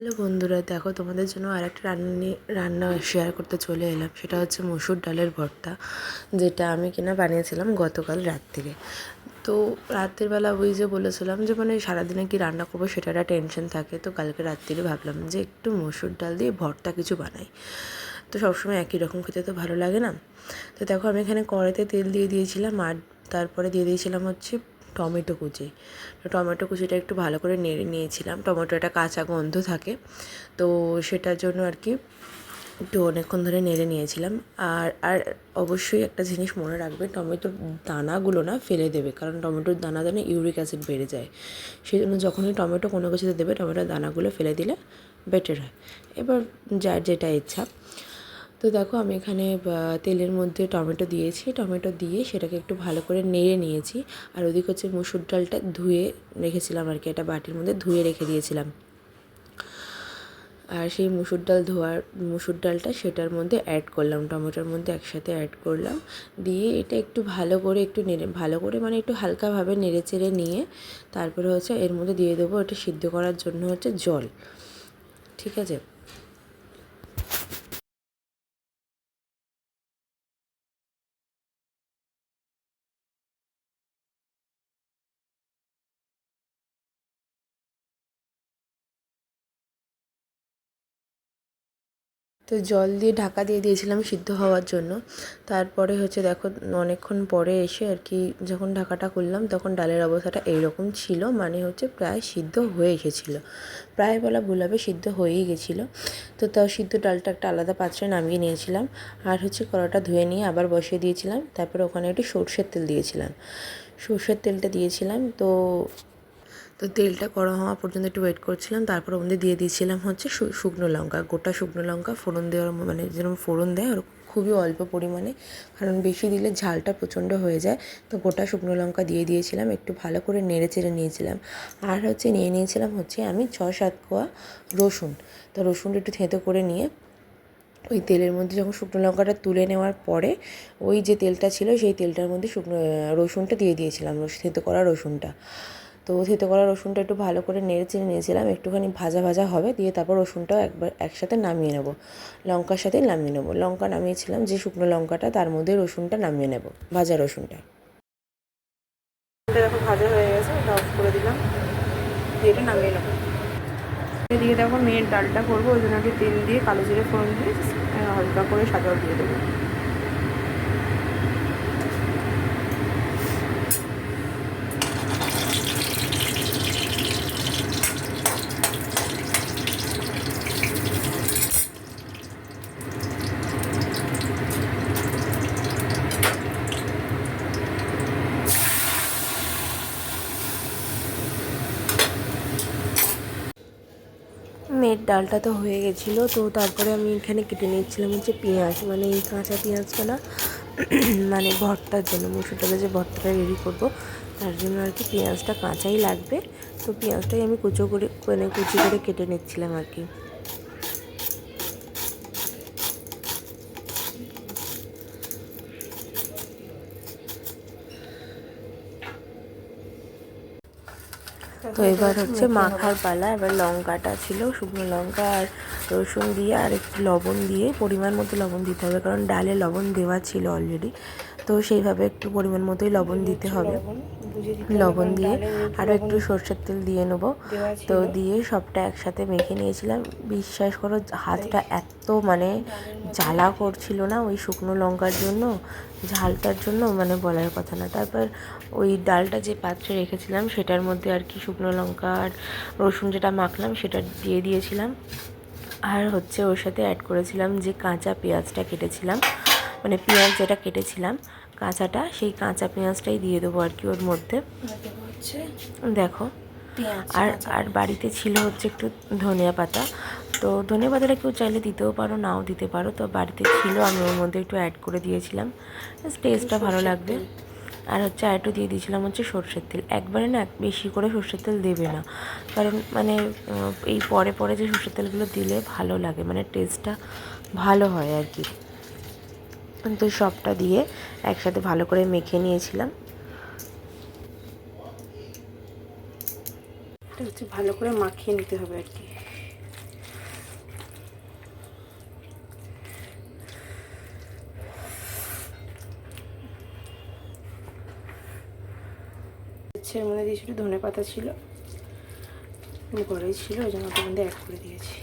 Hello বন্ধুরা, দেখো তোমাদের জন্য আরেকটা রান্না শেয়ার করতে চলে এলাম। সেটা হচ্ছে মসুর ডালের ভর্তা, যেটা আমি বানিয়েছিলাম গতকাল রাত থেকে। তো রাতের বেলা ওই যে বলেছিলাম যে সারাদিনে কি রান্না করবো সেটা একটা টেনশন থাকে। তো কালকে রাত্রিরে ভাবলাম যে একটু মসুর ডাল দিয়ে ভর্তা কিছু বানাই। তো সবসময় একই রকম খেতে তো ভালো লাগে না। তো দেখো আমি এখানে কড়াইতে তেল দিয়ে দিয়েছিলাম, আর তারপরে দিয়ে দিয়েছিলাম হচ্ছে টমেটো কুচি। তো টমেটো কুচিটা একটু ভালো করে নেড়ে নিয়েছিলাম। টমেটোটা কাঁচা গন্ধ থাকে, তো সেটার জন্য আর কি একটু অনেকক্ষণ ধরে নেড়ে নিয়েছিলাম। আর আর অবশ্যই একটা জিনিস মনে রাখবে, টমেটোর দানাগুলো না ফেলে দেবে, কারণ টমেটোর দানা ইউরিক অ্যাসিড বেড়ে যায়। সেই জন্য যখনই টমেটো কোনো কিছুতে দেবে, টমেটোর দানাগুলো ফেলে দিলে বেটার হয়। এবার যার যেটা ইচ্ছা। তো দেখো আমি এখানে তেলের মধ্যে টমেটো দিয়েছি, টমেটো দিয়ে সেটাকে একটু ভালো করে নেড়ে নিয়েছি। আর ওদিকে হচ্ছে মসুর ডালটা ধুয়ে রেখেছিলাম আর কি, একটা বাটির মধ্যে ধুয়ে রেখে দিয়েছিলাম। আর সেই মসুর ডালটা সেটার মধ্যে অ্যাড করলাম, টমেটোর মধ্যে একসাথে অ্যাড করলাম। দিয়ে এটা একটু ভালো করে একটু হালকাভাবে নেড়ে চেড়ে নিয়ে তারপরে হচ্ছে এর মধ্যে দিয়ে দেবো এটা সিদ্ধ করার জন্য হচ্ছে জল। ঠিক আছে। তো জল দিয়ে ঢাকা দিয়ে দিয়েছিলাম সিদ্ধ হওয়ার জন্য। তারপরে হচ্ছে দেখো অনেকক্ষণ পরে এসে আর কি যখন ঢাকাটা খুললাম, তখন ডালের অবস্থাটা এইরকম ছিল, মানে হচ্ছে প্রায় সিদ্ধ হয়ে এসেছিলো। প্রায় বলা ভুল হবে, সিদ্ধ হয়েই গেছিলো। তো তাও সিদ্ধ ডালটা একটা আলাদা পাত্রে নামিয়ে নিয়েছিলাম। আর হচ্ছে কড়াটা ধুয়ে নিয়ে আবার বসিয়ে দিয়েছিলাম। তারপরে ওখানে একটু সর্ষের তেল দিয়েছিলাম। সর্ষের তেলটা দিয়েছিলাম। তো তেলটা গরম হওয়া পর্যন্ত একটু ওয়েট করছিলাম। তারপর ওর মধ্যে দিয়ে দিয়েছিলাম হচ্ছে শুকনো লঙ্কা, গোটা শুকনো লঙ্কা ফোড়ন দেওয়ার যেরকম ফোড়ন দেয় ওর খুবই অল্প পরিমাণে, কারণ বেশি দিলে ঝালটা প্রচণ্ড হয়ে যায়। তো গোটা শুকনো লঙ্কা দিয়ে দিয়েছিলাম, একটু ভালো করে নেড়ে চেড়ে নিয়েছিলাম। আর হচ্ছে নিয়েছিলাম আমি 6-7 কোয়া রসুন। তো রসুনটা একটু থেঁতো করে নিয়ে ওই তেলের মধ্যে যখন শুকনো লঙ্কাটা তুলে নেওয়ার পরে ওই যে তেলটা ছিল সেই তেলটার মধ্যে রসুনটা দিয়ে দিয়েছিলাম, থেঁতো করা রসুনটা। তো থেঁতো করা রসুনটা একটু ভালো করে নেড়ে চেড়ে নিয়েছিলাম, একটুখানি ভাজা ভাজা হবে, দিয়ে তারপর রসুনটাও একসাথে নামিয়ে নেব, লঙ্কার সাথে নামিয়ে নেব। লঙ্কা নামিয়েছিলাম যে শুকনো লঙ্কাটা, তার মধ্যে রসুনটা নামিয়ে নেব, ভাজা রসুনটা। দেখো ভাজা হয়ে গেছে, এটা অফ করে দিলাম, দিয়ে এটা নামিয়ে নেব। এদিকে দেখো মেয়ের ডালটা করবো, ওই জন্য একটু তেল দিয়ে কালো জিরে ফোড়ন দিয়ে হালকা করে সাজাও দিয়ে দেবো। মেয়ের ডালটা তো হয়ে গেছিলো। তো তারপরে আমি এখানে কেটে নিচ্ছিলাম হচ্ছে পেঁয়াজ, মানে এই কাঁচা পেঁয়াজটা না মানে ভর্তার জন্য, মসুর ডালে যে ভর্তাটা রেডি করবো তার জন্য আর কি পেঁয়াজটা কাঁচাই লাগবে। তো পেঁয়াজটাই আমি কুচি করে কেটে নিচ্ছিলাম আর কি। তো এবার হচ্ছে মাখার পালা। এবার লঙ্কাটা ছিল, শুকনো লঙ্কা আর রসুন দিয়ে আর একটু লবণ দিয়ে, পরিমাণ মতো লবণ দিতে হবে, কারণ ডালে লবণ দেওয়া ছিল অলরেডি। তো সেইভাবে একটু পরিমাণ মতোই লবণ দিতে হবে। লবণ দিয়ে আরও একটু সর্ষের তেল দিয়ে নেবো। তো দিয়ে সবটা একসাথে মেখে নিয়েছিলাম। বিশ্বাস করো হাতটা এত জ্বালা করছিল না ওই শুকনো লঙ্কার জন্য, ঝালটার জন্য বলার কথা না। তারপর ওই ডালটা যে পাত্রে রেখেছিলাম সেটার মধ্যে আর কি শুকনো লঙ্কা আর রসুন যেটা মাখলাম সেটা দিয়ে দিয়েছিলাম। আর হচ্ছে ওর সাথে অ্যাড করেছিলাম যে কাঁচা পেঁয়াজটা কেটেছিলাম, পেঁয়াজ যেটা কেটেছিলাম কাঁচাটা, সেই কাঁচা পেঁয়াজটাই দিয়ে দেবো আর কি ওর মধ্যে। দেখো আর আর বাড়িতে ছিল হচ্ছে একটু ধনিয়া পাতা। তো ধনিয়া পাতাটা কেউ চাইলে দিতেও পারো, নাও দিতে পারো। তো বাড়িতে ছিল, আমি ওর মধ্যে একটু অ্যাড করে দিয়েছিলাম, টেস্টটা ভালো লাগবে। আর হচ্ছে আর একটু দিয়ে দিয়েছিলাম হচ্ছে সর্ষের তেল। একবারে না বেশি করে সর্ষের তেল দেবে না, কারণ এই পরে পরে যে সর্ষের তেলগুলো দিলে ভালো লাগে, টেস্টটা ভালো হয় আর কি। তো সবটা দিয়ে একসাথে ভালো করে মেখে নিয়েছিলাম। এটা হচ্ছে ভালো করে মাখিয়ে নিতে হবে আর কি। হচ্ছে এর মধ্যে দিয়েছি একটু ধনে পাতা ছিল, ঘরেই ছিল, ওই জন্য ওটার মধ্যে অ্যাড করে দিয়েছি।